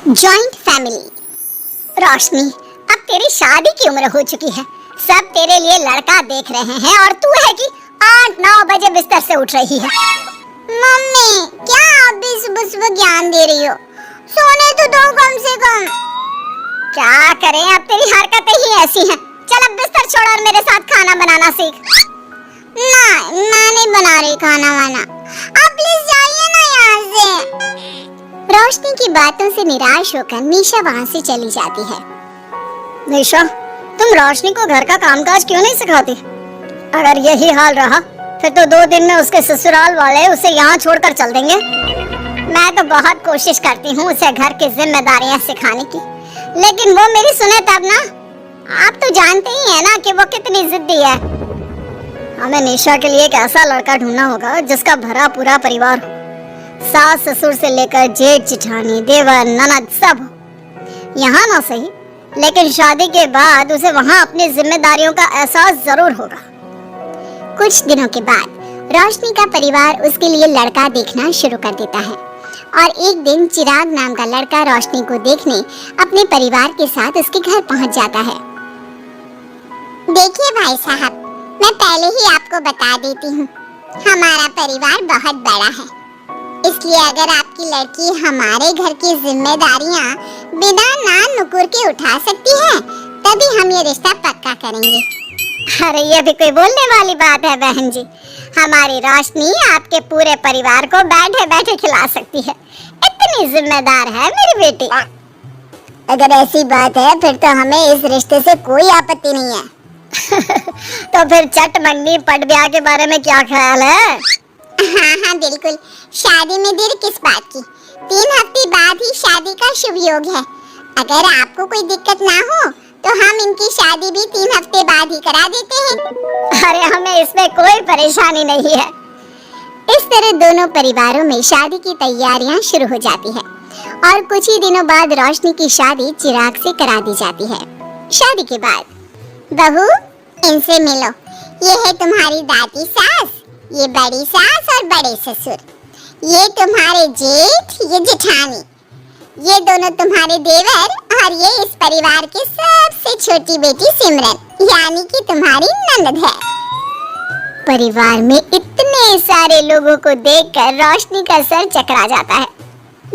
Joint family. रोशनी, अब तेरी शादी की उम्र हो चुकी है, सब तेरे लिए लड़का देख रहे हैं और तू है कि 8-9 बजे बिस्तर से उठ रही है। मम्मी, क्या आप भी सुबह सुबह ज्ञान दे रही हो? सोने तो दो कम से कम। क्या करें, अब तेरी हरकतें ही ऐसी हैं। चल अब बिस्तर छोड़ और मेरे साथ खाना बनाना सीख। ना, मैं नहीं बना रही खाना वाना। आप प्लीज जाइए ना यहाँ से। रोशनी की बातों से निराश होकर निशा वहाँ से चली जाती है। निशा, तुम रोशनी को घर का कामकाज क्यों नहीं सिखाती? अगर यही हाल रहा फिर तो 2 दिन में उसके ससुराल वाले उसे यहाँ छोड़कर चल देंगे। मैं तो बहुत कोशिश करती हूँ उसे घर की जिम्मेदारियाँ सिखाने की, लेकिन वो मेरी सुने तब ना। आप तो जानते ही हैं ना कि वो कितनी जिद्दी है। हमें निशा के लिए एक ऐसा लड़का ढूंढना होगा जिसका भरा पूरा परिवार हो, सास ससुर से लेकर जेठ जेठानी देवर ननद सब हो। यहाँ ना सही, लेकिन शादी के बाद उसे वहाँ अपनी जिम्मेदारियों का एहसास जरूर होगा। कुछ दिनों के बाद रोशनी का परिवार उसके लिए लड़का देखना शुरू कर देता है और एक दिन चिराग नाम का लड़का रोशनी को देखने अपने परिवार के साथ उसके घर पहुँच जाता है। देखिए भाई साहब, मैं पहले ही आपको बता देती हूँ, हमारा परिवार बहुत बड़ा है, इसलिए अगर आपकी लड़की हमारे घर की जिम्मेदारियाँ बिना नान नुकुर के उठा सकती है, तभी हम ये रिश्ता पक्का करेंगे। अरे ये भी कोई बोलने वाली बात है बहन जी। हमारी रोशनी आपके पूरे परिवार को बैठे बैठे खिला सकती है, इतनी जिम्मेदार है मेरी बेटी। अगर ऐसी बात है फिर तो हमें इस रिश्ते से कोई आपत्ति नहीं है। तो फिर चट मंडी पट ब्याह के बारे में क्या ख्याल है? हाँ बिल्कुल, शादी में देर किस बात की, 3 हफ्ते बाद ही शादी का शुभ योग है। अगर आपको कोई दिक्कत ना हो तो हम इनकी शादी भी 3 हफ्ते बाद ही करा देते हैं। अरे हमें इसमें कोई परेशानी नहीं है। इस तरह दोनों परिवारों में शादी की तैयारियां शुरू हो जाती है और कुछ ही दिनों बाद रोशनी की शादी चिराग से करा दी जाती है। शादी के बाद, बहू इनसे मिलो, ये है तुम्हारी दादी सास, ये बड़ी सास और बड़े ससुर, ये तुम्हारे जेठ, ये जेठानी, ये दोनों तुम्हारे देवर और ये इस परिवार की सबसे छोटी बेटी सिमरन, यानी कि तुम्हारी ननद है। परिवार में इतने सारे लोगों को देखकर रोशनी का सर चकरा जाता है।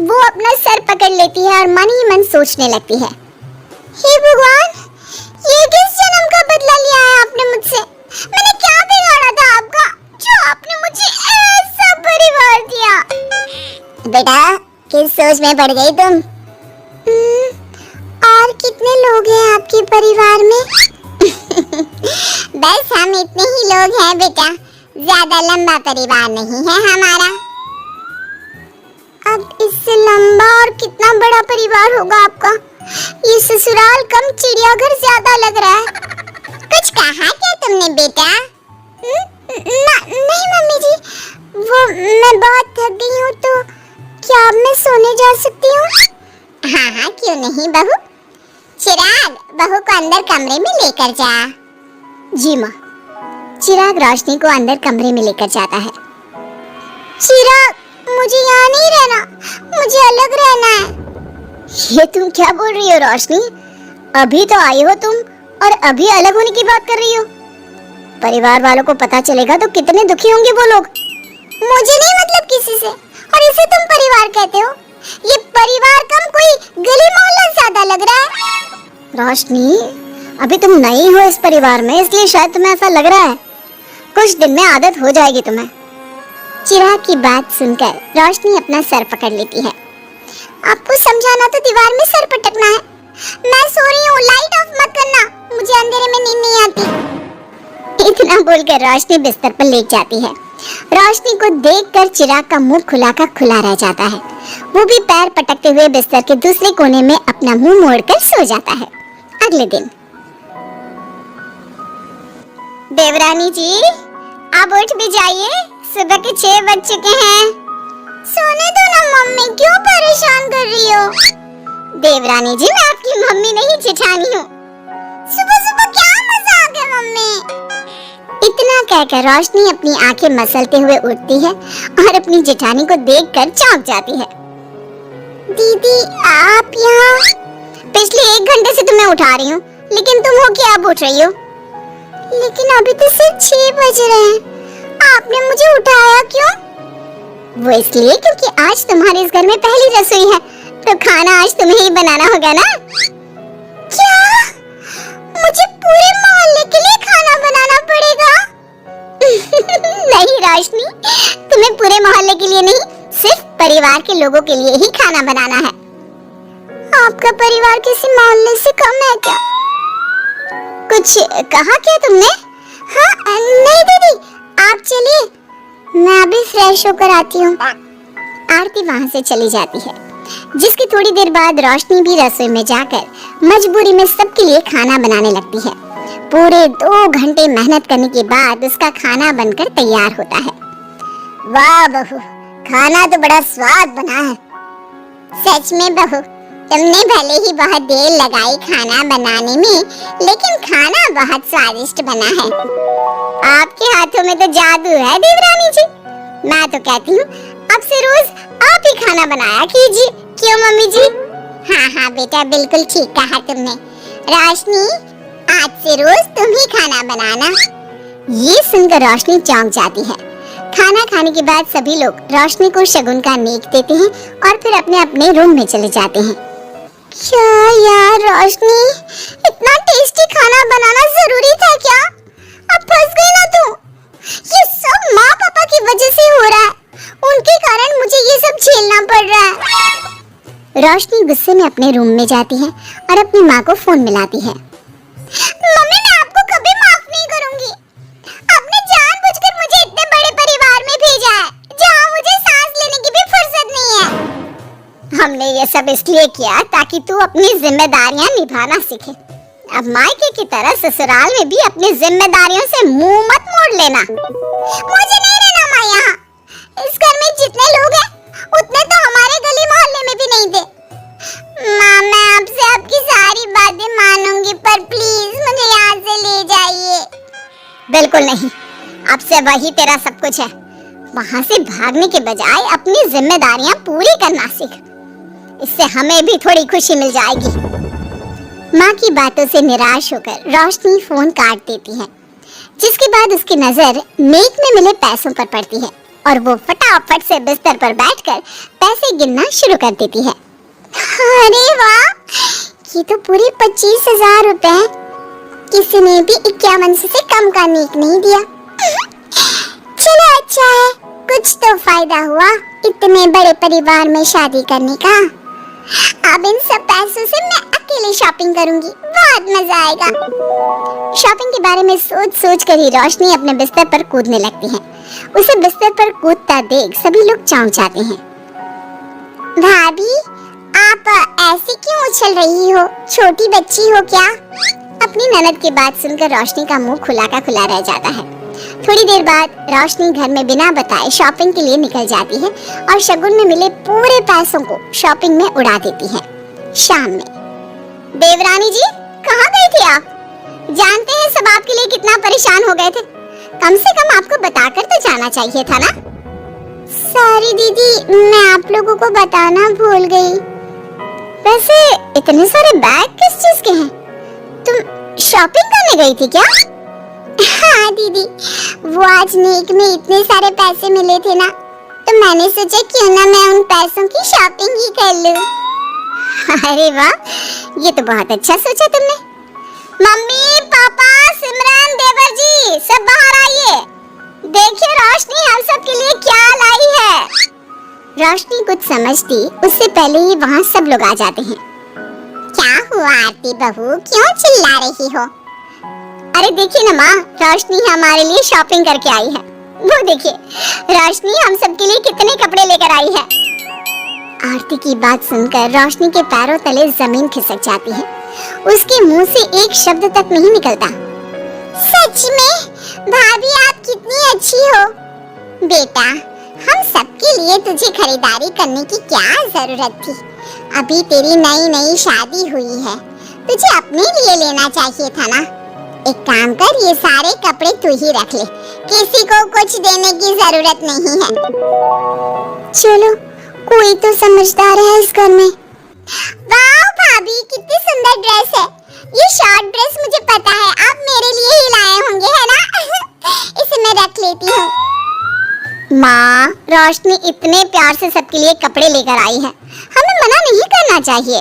वो अपना सर पकड़ लेती है और मन ही मन सोचने लगती है, हे भगवान, ये किस जन्म का बदला लिया है आपने मुझसे? मैंने क्या बिगाड़ा था आपका जो आपने मुझे ऐसा परिवार दिया? बेटा, किस सोच में पड़ गई तुम? और कितने लोग हैं आपके परिवार में? बस हम इतने ही लोग हैं बेटा, ज्यादा लंबा परिवार नहीं है हमारा। अब इससे लंबा और कितना बड़ा परिवार होगा आपका? ये ससुराल कम चिड़ियाघर ज्यादा लग रहा है। कुछ कहा क्या तुमने बेटा? नहीं मम्मी जी, वो मैं बहुत थक गई हूँ, तो क्या अब मैं सोने जा सकती हूँ? हाँ, क्यों नहीं बहू। चिराग, बहू को अंदर कमरे में लेकर जा। जी माँ। चिराग रोशनी को अंदर कमरे में लेकर जाता है। चिराग, मुझे यहाँ नहीं रहना, मुझे अलग रहना है। ये तुम क्या बोल रही हो रोशनी? अभी तो आई हो तुम और अभी अलग होने की बात कर रही हो। परिवार वालों को पता चलेगा तो कितने दुखी होंगे वो लोग। मुझे नहीं मतलब किसी से, और इसे तुम परिवार कहते हो? ये परिवार कम कोई गली मोहल्ला ज्यादा लग रहा है। रोशनी, अभी तुम नई हो इस परिवार में, इसलिए शायद तुम्हें ऐसा लग रहा है। कुछ दिन में आदत हो जाएगी तुम्हें। चिराग की बात सुनकर रोशनी अपना सर पकड़ लेती है। आपको समझाना तो दीवार में सर पटकना है। मैं सो रही हूँ, लाइट ऑफ मत करना, मुझे अंधेरे में नींद नहीं आती। इतना बोलकर रोशनी बिस्तर पर लेट जाती है। रोशनी को देखकर चिराग का मुंह खुला का खुला रह जाता है। वो भी पैर पटकते हुए बिस्तर के दूसरे कोने में अपना मुंह मोड़कर सो जाता है। अगले दिन, देवरानी जी, आप उठ भी जाइए, सुबह के 6 बज चुके हैं। सोने दो ना मम्मी, क्यों परेशान कर रही हो? देवरानी जी, मैं आपकी मम्मी नहीं जेठानी हूँ। सुबह सुबह क्या मजाक है मम्मी? इतना कहकर रोशनी अपनी आंखें मसलते हुए उठती है और अपनी जेठानी को देखकर चौंक जाती है। दीदी आप यहाँ? पिछले 1 घंटे से तुम्हें उठा रही हूँ, लेकिन तुम हो कि अब उठ रही हो? लेकिन अभी तो सिर्फ 6 बज रहे हैं, आपने मुझे उठाया क्यों? वो इसलिए क्योंकि आज तुम्हारे इस घर में पहली रसोई है, तो खाना आज तुम्हें ही बनाना होगा ना? क्या? मुझे पूरे मोहल्ले के लिए खाना बनाना पड़ेगा? नहीं रोशनी, तुम्हें पूरे मोहल्ले के लिए नहीं, सिर्फ परिवार के लोगों के लिए ही खाना बनाना है। आपका परिवार किसी मोहल्ले से कम है क्या? कुछ कहा क्या तुमने? हाँ नहीं दीदी, आप चलिए, मैं अभी फ्रेश होकर आती हूँ। आरती वहाँ से चली जाती है, जिसकी थोड़ी देर बाद रोशनी भी रसोई में जाकर मजबूरी में सबके लिए खाना बनाने लगती है। पूरे 2 घंटे मेहनत करने के बाद उसका खाना बनकर तैयार होता है। वाह बहू, खाना तो बड़ा स्वाद बना है। सच में बहू, तुमने भले ही बहुत देर लगाई खाना बनाने में, लेकिन खाना बहुत स्वादिष्ट बना है। आपके हाथों में तो जादू है देवरानी जी। मैं तो कहती हूँ अब से रोज आप ही खाना बनाया कीजिए, क्यों मम्मी जी? हाँ हाँ बेटा, बिल्कुल ठीक कहा तुमने। रोशनी, आज से रोज तुम ही खाना बनाना। ये सुनकर रोशनी चौंक जाती है। खाना खाने के बाद सभी लोग रोशनी को शगुन का नेक देते हैं और फिर अपने अपने रूम में चले जाते हैं। क्या यार रोशनी, इतना टेस्टी खाना बनाना जरूरी था क्या? अब फंस गई ना तू। ये सब माँ पापा की वजह से हो रहा है, उनके कारण मुझे ये सब झेलना पड़ रहा है। रोशनी गुस्से में अपने रूम में जाती है और अपनी माँ को फोन मिलाती है। मम्मी, मैं आपको कभी माफ नहीं करूंगी। आपने जानबूझकर मुझे इतने बड़े परिवार में भेजा है, जहाँ मुझे सांस लेने की भी फुर्सत नहीं है। हमने ये सब इसलिए किया ताकि तू अपनी जिम्मेदारियां निभाना सीखे। अब मायके की तरह ससुराल में भी अपनी जिम्मेदारियों से मुंह मत मोड़ लेना। मुझे नहीं रहना माँ यहाँ। इस घर में जितने लोग हैं, उतने तो हमारे गली मोहल्ले में भी नहीं थे। माँ, मैं आपसे आपकी सारी बातें मानूंगी, पर प्लीज मुझे यहाँ से ले जाइए। बिल्कुल नहीं, अब से वही तेरा सब कुछ है। वहाँ से भागने के बजाय अपनी जिम्मेदारियाँ पूरी करना सीख, इससे हमें भी थोड़ी खुशी मिल जाएगी। माँ की बातों से निराश होकर रोशनी फोन काट देती है, जिसके बाद उसकी नजर नेक में मिले पैसों पर पड़ती है और वो फटाफट से बिस्तर पर बैठकर पैसे गिनना शुरू कर देती है। अरे वाह, ये तो पूरे 25,000 रुपए हैं। किसी ने भी 51 से कम का नेक नहीं दिया। चलो अच्छा है, कुछ तो फायदा हुआ इतने बड़े परिवार में शादी करने का। अब इन सब पैसों से मैं अकेले शॉपिंग करूंगी, बहुत मजा आएगा। शॉपिंग के बारे में सोच सोच कर ही रोशनी अपने बिस्तर पर कूदने लगती है। उसे बिस्तर पर कूदता देख सभी लोग चौंक जाते हैं। भाभी, आप ऐसे क्यों उछल रही हो? छोटी बच्ची हो क्या? अपनी ननद की बात सुनकर रोशनी का मुंह खुला का खुला रह जाता है। थोड़ी देर बाद रोशनी घर में बिना बताए शॉपिंग के लिए निकल जाती है और शगुन में मिले पूरे पैसों को शॉपिंग में उड़ा देती है। शाम में, देवरानी जी कहाँ गई थी आप? जानते हैं सब आपके लिए कितना परेशान हो गए थे, कम से कम आपको बताकर तो जाना चाहिए था ना। सॉरी दीदी, मैं आप लोगों को बताना भूल गई। वैसे इतने सारे बैग किस चीज के हैं? तुम शॉपिंग करने गई थी क्या? हाँ दीदी, वो आज नेक में इतने सारे पैसे मिले थे ना, तो मैंने सोचा क्यों ना मैं उन पैसों की शॉपिंग ही कर लूं। अरे वाह, ये तो बहुत अच्छा सोचा तुमने। मम्मी, पापा, सिमरन, देवर जी, सब बाहर आइए। देखिए रोशनी हम सब के लिए क्या लाई है। रोशनी कुछ समझती उससे पहले ही वहाँ सब लोग आ जाते हैं। क्या हुआ आरती बहू, क्यों चिल्ला रही हो? अरे देखिए ना माँ, रोशनी हमारे लिए शॉपिंग करके आई है। वो देखिए, रोशनी हम सब के लिए कितने कपड़े लेकर आई है। आरती की बात सुनकर रोशनी के पैरों तले जमीन खिसक जाती है। उसके मुंह से एक शब्द तक नहीं निकलता। सच में भाभी, आप कितनी अच्छी हो। बेटा, हम सबके लिए तुझे खरीदारी करने की क्या जरूरत थी? अभी तेरी नई नई शादी हुई है, तुझे अपने लिए लेना चाहिए था ना। एक काम कर, ये सारे कपड़े तू ही रख ले, किसी को कुछ देने की जरूरत नहीं है। चलो कोई तो समझदार है इस घर में। वाह भाभी, कितनी सुंदर ड्रेस है। ये शॉर्ट ड्रेस मुझे पता है आप मेरे लिए ही लाए होंगे, है ना? इसे मैं रख लेती हूँ। माँ, रोशनी इतने प्यार से सबके लिए कपड़े लेकर आई है, हमें मना नहीं करना चाहिए।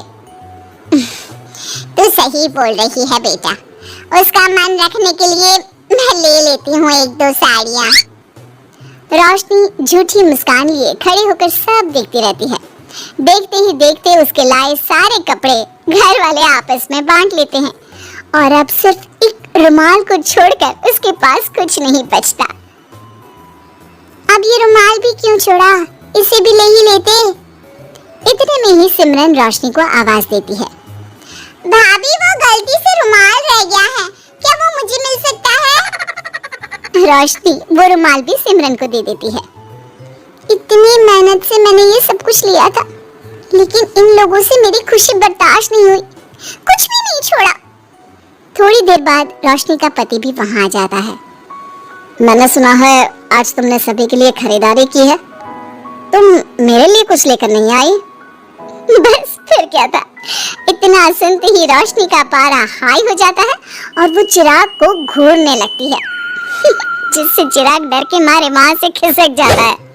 तू सही बोल रही है बेटा, उसका मन रखने के लिए मैं ले लेती हूँ एक दो साड़ियाँ। रोशनी झूठी मुस्कान लिए खड़ी होकर सब देखती रहती है। देखते ही देखते उसके लाए सारे कपड़े घर वाले आपस में बांट लेते हैं और अब सिर्फ एक रुमाल को छोड़कर उसके पास कुछ नहीं बचता। अब ये रुमाल भी क्यों छोड़ा, इसे भी ले ही लेते। इतने में ही सिमरन रोशनी को आवाज देती है, भाभी वो गलती से रुमाल रह गया है, क्या वो मुझे मिल सकता है? रोशनी वो रुमाल भी सिमरन को दे देती है। इतनी मेहनत से मैंने ये सब कुछ लिया था, लेकिन इन लोगों से मेरी खुशी बर्दाश्त नहीं हुई, कुछ भी नहीं छोड़ा। थोड़ी देर बाद रोशनी का पति भी वहां आ जाता है। मैंने सुना है आज तुमने सभी के लिए खरीदारी की है, तुम मेरे लिए कुछ लेकर नहीं आई? बस फिर क्या था, इतना सुनते ही रोशनी का पारा हाई हो जाता है और वो चिराग को घूरने लगती है जिससे चिराग डर के मारे वहां से खिसक जाता है।